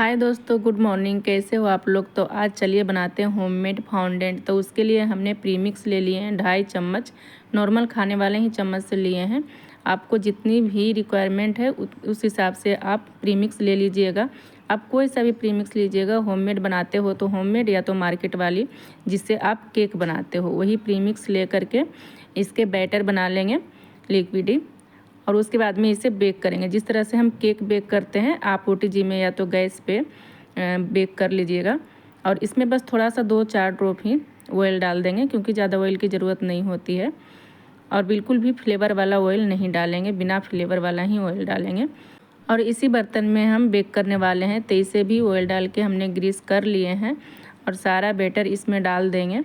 हाय दोस्तों, good morning. कैसे हो आप लोग। तो आज चलिए बनाते हैं होममेड फाउंडेंट। तो उसके लिए हमने प्रीमिक्स ले लिए हैं 2.5 चम्मच। नॉर्मल खाने वाले ही चम्मच से लिए हैं। आपको जितनी भी रिक्वायरमेंट है उस हिसाब से आप प्रीमिक्स ले लीजिएगा। आप कोई सा भी प्रीमिक्स लीजिएगा। होममेड बनाते हो तो होममेड, या तो मार्केट वाली जिससे आप केक बनाते हो वही प्रीमिक्स ले करके इसके बैटर बना लेंगे लिक्विडी। और उसके बाद में इसे बेक करेंगे। जिस तरह से हम केक बेक करते हैं आप ओटीजी में या तो गैस पे बेक कर लीजिएगा। और इसमें बस थोड़ा सा 2-4 ड्रॉप ही ऑयल डाल देंगे, क्योंकि ज़्यादा ऑयल की ज़रूरत नहीं होती है। और बिल्कुल भी फ्लेवर वाला ऑयल नहीं डालेंगे, बिना फ्लेवर वाला ही ऑयल डालेंगे। और इसी बर्तन में हम बेक करने वाले हैं, तो इसे भी ऑयल डाल के हमने ग्रीस कर लिए हैं। और सारा बैटर इसमें डाल देंगे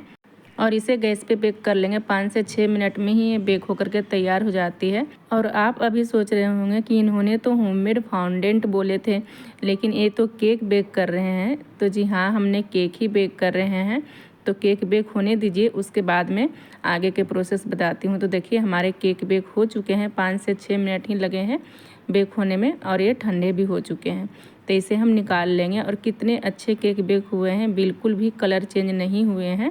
और इसे गैस पे बेक कर लेंगे। 5 से 6 मिनट में ही ये बेक होकर के तैयार हो जाती है। और आप अभी सोच रहे होंगे कि इन्होंने तो होममेड फाउंडेंट बोले थे, लेकिन ये तो केक बेक कर रहे हैं। तो जी हाँ, हमने केक ही बेक कर रहे हैं। तो केक बेक होने दीजिए, उसके बाद में आगे के प्रोसेस बताती हूँ। तो देखिए हमारे केक बेक हो चुके हैं, 5 से 6 मिनट ही लगे हैं बेक होने में, और ये ठंडे भी हो चुके हैं। तो इसे हम निकाल लेंगे। और कितने अच्छे केक बेक हुए हैं, बिल्कुल भी कलर चेंज नहीं हुए हैं।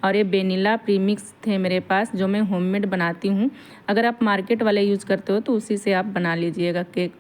और ये वेनिला प्रीमिक्स थे मेरे पास, जो मैं होममेड बनाती हूँ। अगर आप मार्केट वाले यूज़ करते हो तो उसी से आप बना लीजिएगा केक।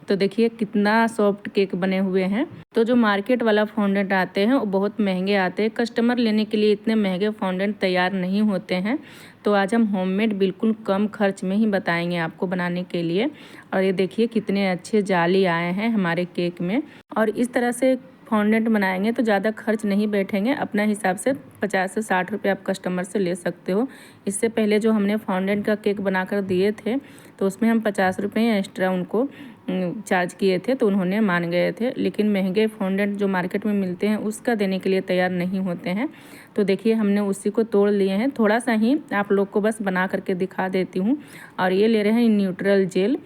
तो देखिए कितना सॉफ्ट केक बने हुए हैं। तो जो मार्केट वाला फॉन्डेंट आते हैं वो बहुत महंगे आते हैं। कस्टमर लेने के लिए इतने महंगे फॉन्डेंट तैयार नहीं होते हैं। तो आज हम होममेड बिल्कुल कम खर्च में ही बताएंगे आपको बनाने के लिए। और ये देखिए कितने अच्छे जाली आए हैं हमारे केक में। और इस तरह से फॉन्डेंट बनाएंगे तो ज़्यादा खर्च नहीं बैठेंगे। अपना हिसाब से 50 से 60 रुपये आप कस्टमर से ले सकते हो। इससे पहले जो हमने फॉन्डेंट का केक बनाकर दिए थे तो उसमें हम 50 रुपये एक्स्ट्रा उनको चार्ज किए थे, तो उन्होंने मान गए थे। लेकिन महंगे फॉन्डेंट जो मार्केट में मिलते हैं उसका देने के लिए तैयार नहीं होते हैं। तो देखिए हमने उसी को तोड़ लिए हैं। थोड़ा सा ही आप लोग को बस बना करके दिखा देती हूँ। और ये ले रहे हैं न्यूट्रल जेल।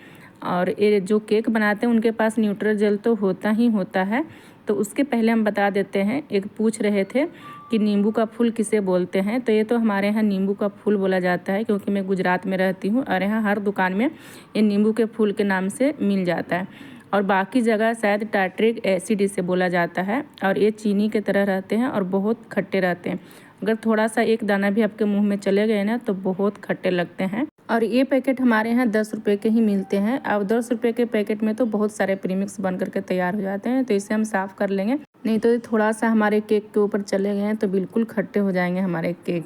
और ये जो केक बनाते हैं उनके पास न्यूट्रल जेल तो होता ही होता है। तो उसके पहले हम बता देते हैं। एक पूछ रहे थे कि नींबू का फूल किसे बोलते हैं। तो ये तो हमारे यहाँ नींबू का फूल बोला जाता है, क्योंकि मैं गुजरात में रहती हूँ और यहाँ हर दुकान में ये नींबू के फूल के नाम से मिल जाता है। और बाकी जगह शायद टार्ट्रिक एसिड इसे बोला जाता है। और ये चीनी के तरह रहते हैं और बहुत खट्टे रहते हैं। अगर थोड़ा सा एक दाना भी आपके मुंह में चले गए ना तो बहुत खट्टे लगते हैं। और ये पैकेट हमारे यहाँ 10 रुपये के ही मिलते हैं। अब 10 रुपये के पैकेट में तो बहुत सारे प्रीमिक्स बन करके तैयार हो जाते हैं। तो इसे हम साफ़ कर लेंगे, नहीं तो थोड़ा सा हमारे केक के ऊपर चले गए हैं तो बिल्कुल खट्टे हो जाएंगे हमारे केक।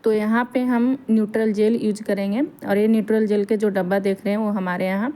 तो यहाँ पे हम न्यूट्रल जेल यूज करेंगे। और ये न्यूट्रल जेल के जो डब्बा देख रहे हैं वो हमारे यहाँ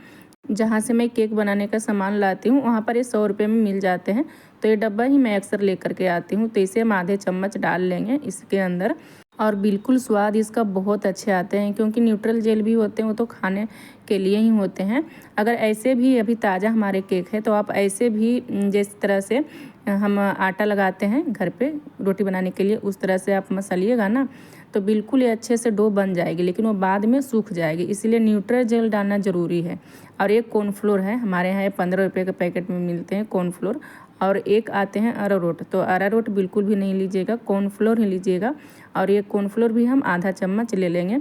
जहाँ से मैं केक बनाने का सामान लाती हूँ वहाँ पर ये 100 रुपये में मिल जाते हैं। तो ये डब्बा ही मैं अक्सर लेकर के आती हूँ। तो इसे हम आधे चम्मच डाल लेंगे इसके अंदर। और बिल्कुल स्वाद इसका बहुत अच्छे आते हैं, क्योंकि न्यूट्रल जेल भी होते हैं वो तो खाने के लिए ही होते हैं। अगर ऐसे भी अभी ताज़ा हमारे केक है तो आप ऐसे भी जिस तरह से हम आटा लगाते हैं घर पे रोटी बनाने के लिए उस तरह से आप मसलिएगा ना तो बिल्कुल ये अच्छे से डो बन जाएगी, लेकिन वो बाद में सूख जाएगी। इसलिए न्यूट्रल जेल डालना ज़रूरी है। और एक कॉर्नफ्लोर है हमारे यहाँ, 15 रुपये के पैकेट में मिलते हैं कॉर्नफ्लोर। और एक आते हैं अरारोट। तो अरारोट बिल्कुल भी नहीं लीजिएगा, कॉर्नफ्लोर ही लीजिएगा। और ये कॉर्नफ्लोर भी हम आधा चम्मच ले लेंगे।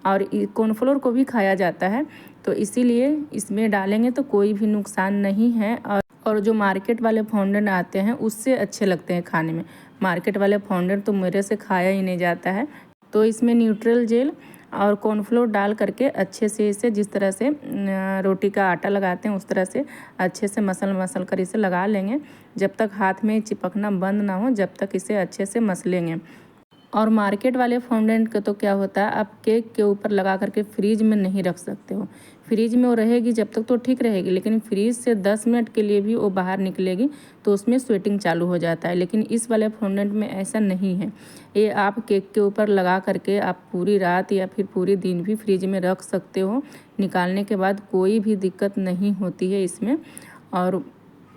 और कॉर्नफ्लोर को भी खाया जाता है, तो इसीलिए इसमें डालेंगे तो कोई भी नुकसान नहीं है। और जो मार्केट वाले फॉन्डेंट आते हैं उससे अच्छे लगते हैं खाने में। मार्केट वाले फॉन्डेंट तो मेरे से खाया ही नहीं जाता है। तो इसमें न्यूट्रल जेल और कॉर्नफ्लोर डाल करके अच्छे से इसे जिस तरह से रोटी का आटा लगाते हैं उस तरह से अच्छे से मसल कर इसे लगा लेंगे। जब तक हाथ में चिपकना बंद ना हो जब तक इसे अच्छे से मसलेंगे। और मार्केट वाले फॉन्डेंट का तो क्या होता है, आप केक के ऊपर लगा करके फ्रीज में नहीं रख सकते हो। फ्रीज में वो रहेगी जब तक तो ठीक रहेगी, लेकिन फ्रीज से 10 मिनट के लिए भी वो बाहर निकलेगी तो उसमें स्वेटिंग चालू हो जाता है। लेकिन इस वाले फॉन्डेंट में ऐसा नहीं है। ये आप केक के ऊपर लगा करके आप पूरी रात या फिर पूरी दिन भी फ्रीज में रख सकते हो। निकालने के बाद कोई भी दिक्कत नहीं होती है इसमें। और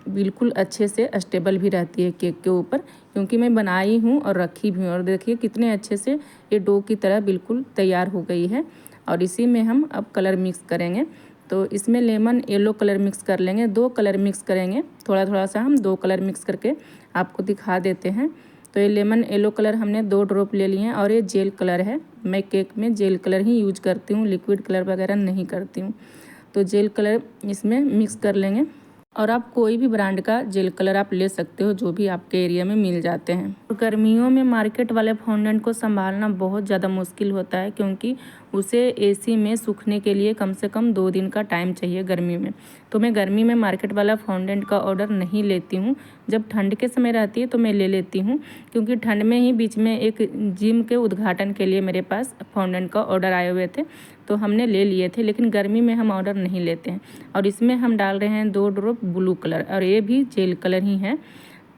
बिल्कुल अच्छे से स्टेबल भी रहती है केक के ऊपर, क्योंकि मैं बनाई हूँ और रखी भी हूँ। और देखिए कितने अच्छे से ये डो की तरह बिल्कुल तैयार हो गई है। और इसी में हम अब कलर मिक्स करेंगे। तो इसमें लेमन येलो कलर मिक्स कर लेंगे। 2 कलर मिक्स करेंगे, थोड़ा थोड़ा सा हम 2 कलर मिक्स करके आपको दिखा देते हैं। तो ये लेमन येलो कलर हमने 2 ड्रॉप ले लिए हैं। और ये जेल कलर है, मैं केक में जेल कलर ही यूज करती हूँ, लिक्विड कलर वगैरह नहीं करती हूँ। तो जेल कलर इसमें मिक्स कर लेंगे। और आप कोई भी ब्रांड का जेल कलर आप ले सकते हो, जो भी आपके एरिया में मिल जाते हैं। और गर्मियों में मार्केट वाले फॉन्डेंट को संभालना बहुत ज़्यादा मुश्किल होता है, क्योंकि उसे एसी में सूखने के लिए कम से कम 2 दिन का टाइम चाहिए गर्मी में। तो मैं गर्मी में मार्केट वाला फॉन्डेंट का ऑर्डर नहीं लेती हूँ। जब ठंड के समय रहती है तो मैं ले लेती हूँ, क्योंकि ठंड में ही बीच में एक जिम के उद्घाटन के लिए मेरे पास फॉन्डेंट का ऑर्डर आए हुए थे, तो हमने ले लिए थे। लेकिन गर्मी में हम ऑर्डर नहीं लेते हैं। और इसमें हम डाल रहे हैं 2 ड्रॉप ब्लू कलर, और ये भी जेल कलर ही है,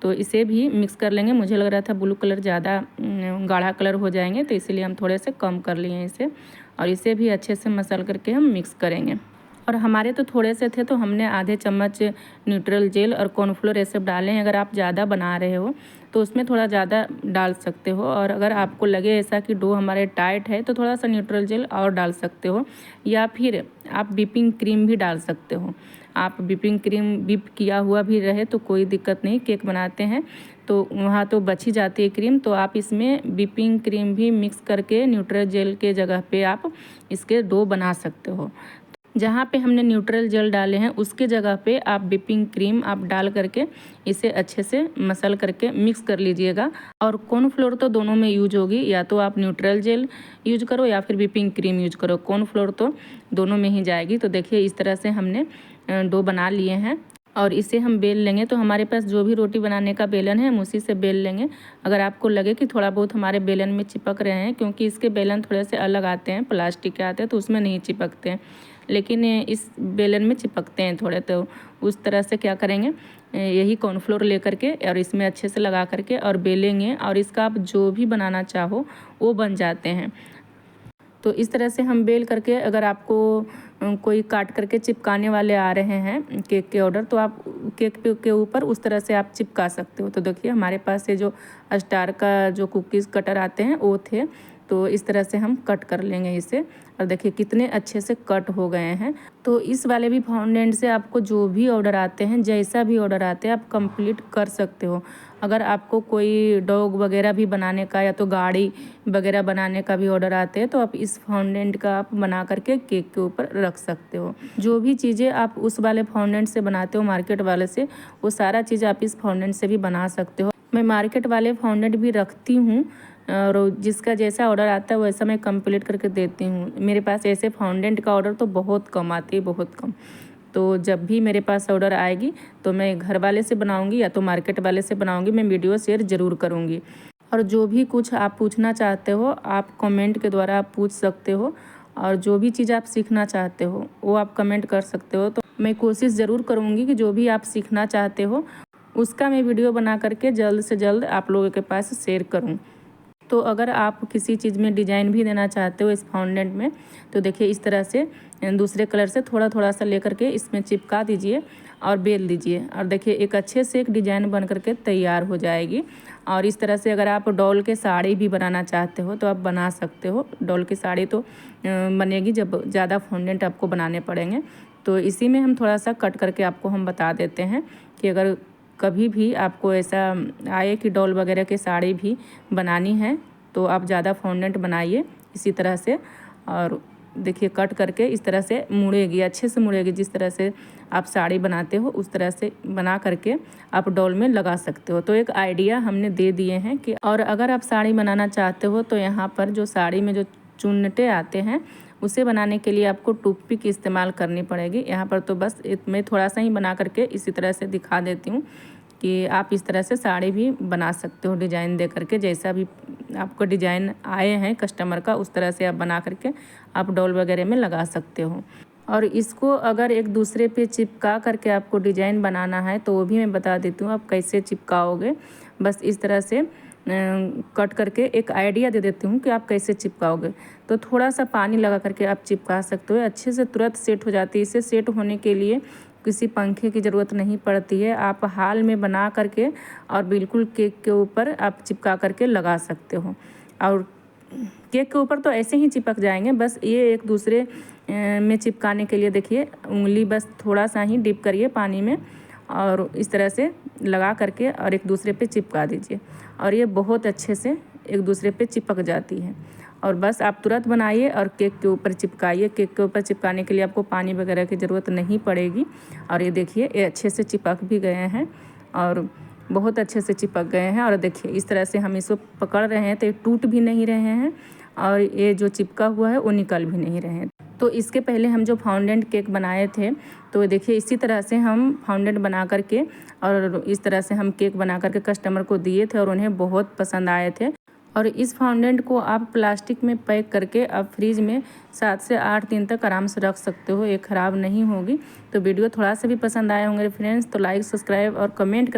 तो इसे भी मिक्स कर लेंगे। मुझे लग रहा था ब्लू कलर ज़्यादा गाढ़ा कलर हो जाएंगे, तो इसीलिए हम थोड़े से कम कर लिए हैं इसे। और इसे भी अच्छे से मसल करके हम मिक्स करेंगे। और हमारे तो थोड़े से थे, तो हमने आधे चम्मच न्यूट्रल जेल और कॉर्नफ्लोर ये सब डाले हैं। अगर आप ज़्यादा बना रहे हो तो उसमें थोड़ा ज़्यादा डाल सकते हो, और अगर आपको लगे ऐसा कि डो हमारे टाइट है तो थोड़ा सा न्यूट्रल जेल और डाल सकते हो, या फिर आप व्हिपिंग क्रीम भी डाल सकते हो। आप व्हिपिंग क्रीम व्हिप किया हुआ भी रहे तो कोई दिक्कत नहीं, केक बनाते हैं तो वहाँ तो बच ही जाती है क्रीम, तो आप इसमें व्हिपिंग क्रीम भी मिक्स करके न्यूट्रल जेल के जगह पे आप इसके डो बना सकते हो। जहाँ पे हमने न्यूट्रल जेल डाले हैं उसके जगह पे आप व्हिपिंग क्रीम आप डाल करके इसे अच्छे से मसल करके मिक्स कर लीजिएगा। और कॉर्नफ्लोर तो दोनों में यूज होगी, या तो आप न्यूट्रल जेल यूज करो या फिर व्हिपिंग क्रीम यूज करो, कॉर्नफ्लोर तो दोनों में ही जाएगी। तो देखिए इस तरह से हमने डो बना लिए हैं, और इसे हम बेल लेंगे। तो हमारे पास जो भी रोटी बनाने का बेलन है हम उसी से बेल लेंगे। अगर आपको लगे कि थोड़ा बहुत हमारे बेलन में चिपक रहे हैं, क्योंकि इसके बेलन थोड़े से अलग आते हैं, प्लास्टिक के आते हैं, तो उसमें नहीं चिपकते हैं, लेकिन इस बेलन में चिपकते हैं थोड़े। तो उस तरह से क्या करेंगे, यही कॉर्नफ्लोर लेकर के और इसमें अच्छे से लगा करके और बेलेंगे, और इसका आप जो भी बनाना चाहो वो बन जाते हैं। तो इस तरह से हम बेल करके, अगर आपको कोई काट करके चिपकाने वाले आ रहे हैं केक के ऑर्डर, तो आप केक के ऊपर उस तरह से आप चिपका सकते हो। तो देखिए हमारे पास ये जो स्टार का जो कुकीज़ कटर आते हैं वो थे, तो इस तरह से हम कट कर लेंगे इसे। और देखिए कितने अच्छे से कट हो गए हैं। तो इस वाले भी फाउंडेंट से आपको जो भी ऑर्डर आते हैं, जैसा भी ऑर्डर आते हैं, आप कंप्लीट कर सकते हो। अगर आपको कोई डॉग वगैरह भी बनाने का या तो गाड़ी वगैरह बनाने का भी ऑर्डर आते हैं, तो आप इस फाउंडेंट का आप बना करके केक के ऊपर रख सकते हो। जो भी चीज़ें आप उस वाले फाउंडेंट से बनाते हो मार्केट वाले से, वो सारा चीज़ आप इस फाउंडेंट से भी बना सकते हो। मैं मार्केट वाले फाउंडेंट भी रखती हूँ, और जिसका जैसा ऑर्डर आता है वैसा मैं कंप्लीट करके देती हूँ। मेरे पास ऐसे फाउंडेंट का ऑर्डर तो बहुत कम आती है, बहुत कम। तो जब भी मेरे पास ऑर्डर आएगी तो मैं घर वाले से बनाऊंगी या तो मार्केट वाले से बनाऊंगी, मैं वीडियो शेयर ज़रूर करूंगी। और जो भी कुछ आप पूछना चाहते हो आप कमेंट के द्वारा आप पूछ सकते हो, और जो भी चीज़ आप सीखना चाहते हो वो आप कमेंट कर सकते हो। तो मैं कोशिश ज़रूर करूँगी कि जो भी आप सीखना चाहते हो उसका मैं वीडियो बना करके जल्द से जल्द आप लोगों के पास शेयर करूँ। तो अगर आप किसी चीज़ में डिज़ाइन भी देना चाहते हो इस फाउंडेंट में, तो देखिए इस तरह से दूसरे कलर से थोड़ा थोड़ा सा लेकर के इसमें चिपका दीजिए और बेल दीजिए, और देखिए एक अच्छे से एक डिज़ाइन बन करके तैयार हो जाएगी। और इस तरह से अगर आप डॉल के साड़ी भी बनाना चाहते हो तो आप बना सकते हो। डॉल की साड़ी तो बनेगी जब ज़्यादा फाउंडेंट आपको बनाने पड़ेंगे। तो इसी में हम थोड़ा सा कट करके आपको हम बता देते हैं कि अगर कभी भी आपको ऐसा आए कि डॉल वगैरह की साड़ी भी बनानी है तो आप ज़्यादा फाउंडेंट बनाइए इसी तरह से। और देखिए कट करके इस तरह से मुड़ेगी, अच्छे से मुड़ेगी। जिस तरह से आप साड़ी बनाते हो उस तरह से बना करके आप डॉल में लगा सकते हो। तो एक आइडिया हमने दे दिए हैं कि, और अगर आप साड़ी बनाना चाहते हो तो यहाँ पर जो साड़ी में जो चुन्नटे आते हैं उसे बनाने के लिए आपको टूथपिक की इस्तेमाल करनी पड़ेगी। यहाँ पर तो बस मैं थोड़ा सा ही बना करके इसी तरह से दिखा देती हूँ कि आप इस तरह से साड़ी भी बना सकते हो डिज़ाइन दे करके। जैसा भी आपको डिज़ाइन आए हैं कस्टमर का उस तरह से आप बना करके आप डॉल वगैरह में लगा सकते हो। और इसको अगर एक दूसरे पे चिपका करके आपको डिज़ाइन बनाना है तो वो भी मैं बता देती हूँ आप कैसे चिपकाओगे। बस इस तरह से कट करके एक आइडिया दे देती हूँ कि आप कैसे चिपकाओगे। तो थोड़ा सा पानी लगा करके आप चिपका सकते हो, अच्छे से तुरंत सेट हो जाती है। इसे सेट होने के लिए किसी पंखे की ज़रूरत नहीं पड़ती है, आप हाल में बना करके और बिल्कुल केक के ऊपर आप चिपका करके लगा सकते हो। और केक के ऊपर तो ऐसे ही चिपक जाएंगे, बस ये एक दूसरे में चिपकाने के लिए देखिए उंगली बस थोड़ा सा ही डिप करिए पानी में और इस तरह से लगा करके और एक दूसरे पे चिपका दीजिए, और ये बहुत अच्छे से एक दूसरे पे चिपक जाती है। और बस आप तुरंत बनाइए और केक के ऊपर चिपकाइए। केक के ऊपर चिपकाने के लिए आपको पानी वगैरह की ज़रूरत नहीं पड़ेगी। और ये देखिए ये अच्छे से चिपक भी गए हैं और बहुत अच्छे से चिपक गए हैं। और देखिए इस तरह से हम इसको पकड़ रहे हैं तो ये टूट भी नहीं रहे हैं और ये जो चिपका हुआ है वो निकल भी नहीं रहे हैं। तो इसके पहले हम जो फाउंडेंट केक बनाए थे तो देखिए इसी तरह से हम फाउंडेंट बना करके और इस तरह से हम केक बना करके कस्टमर को दिए थे और उन्हें बहुत पसंद आए थे। और इस फाउंडेंट को आप प्लास्टिक में पैक करके आप फ्रीज में 7 से 8 दिन तक आराम से रख सकते हो, ये ख़राब नहीं होगी। तो वीडियो थोड़ा सा भी पसंद आए होंगे फ्रेंड्स तो लाइक, सब्सक्राइब और कमेंट